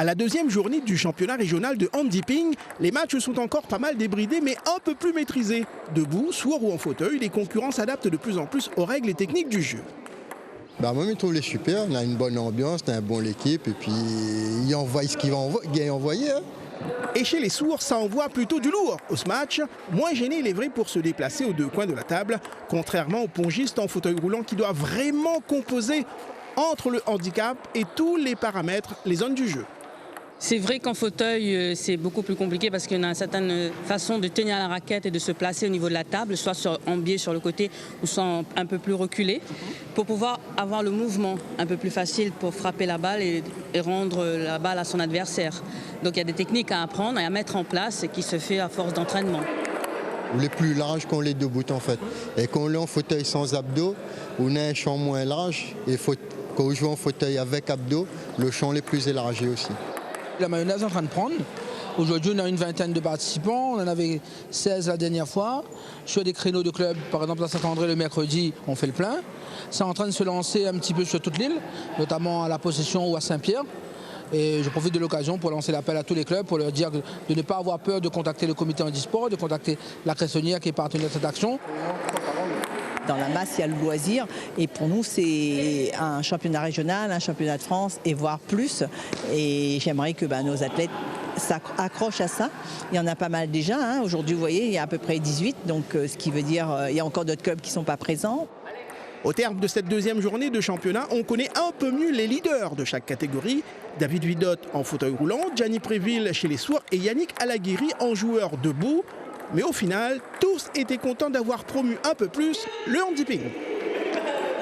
À la deuxième journée du championnat régional de handiping, les matchs sont encore pas mal débridés mais un peu plus maîtrisés. Debout, sourd ou en fauteuil, les concurrents s'adaptent de plus en plus aux règles et techniques du jeu. Moi, je trouve les super, on a une bonne ambiance, on a une bonne équipe et puis ils envoient ce qu'ils vont envoyer. Hein. Et chez les sourds, ça envoie plutôt du lourd. Au match, moins gêné il est vrai pour se déplacer aux deux coins de la table, contrairement aux pongistes en fauteuil roulant qui doivent vraiment composer entre le handicap et tous les paramètres, les zones du jeu. C'est vrai qu'en fauteuil, c'est beaucoup plus compliqué parce qu'on a une certaine façon de tenir la raquette et de se placer au niveau de la table, soit en biais sur le côté ou soit un peu plus reculé, pour pouvoir avoir le mouvement un peu plus facile pour frapper la balle et rendre la balle à son adversaire. Donc il y a des techniques à apprendre et à mettre en place et qui se fait à force d'entraînement. On est plus large qu'on les debout en fait. Et quand on est en fauteuil sans abdos, on a un champ moins large et quand on joue en fauteuil avec abdos, le champ est plus élargi aussi. La mayonnaise est en train de prendre. Aujourd'hui, on a une vingtaine de participants. On en avait 16 la dernière fois. Sur des créneaux de club, par exemple à Saint-André le mercredi, on fait le plein. C'est en train de se lancer un petit peu sur toute l'île, notamment à la Possession ou à Saint-Pierre. Et je profite de l'occasion pour lancer l'appel à tous les clubs pour leur dire de ne pas avoir peur de contacter le comité handisport, de contacter la Cressonnière qui est partenaire de cette action. Dans la masse, il y a le loisir et pour nous, c'est un championnat régional, un championnat de France et voire plus. Et j'aimerais que nos athlètes s'accrochent à ça. Il y en a pas mal déjà. Hein. Aujourd'hui, vous voyez, il y a à peu près 18, donc ce qui veut dire qu'il y a encore d'autres clubs qui ne sont pas présents. Au terme de cette deuxième journée de championnat, on connaît un peu mieux les leaders de chaque catégorie. David Vidotte en fauteuil roulant, Gianni Préville chez les sourds et Yannick Alaguiri en joueur debout. Mais au final, tous étaient contents d'avoir promu un peu plus le handiping.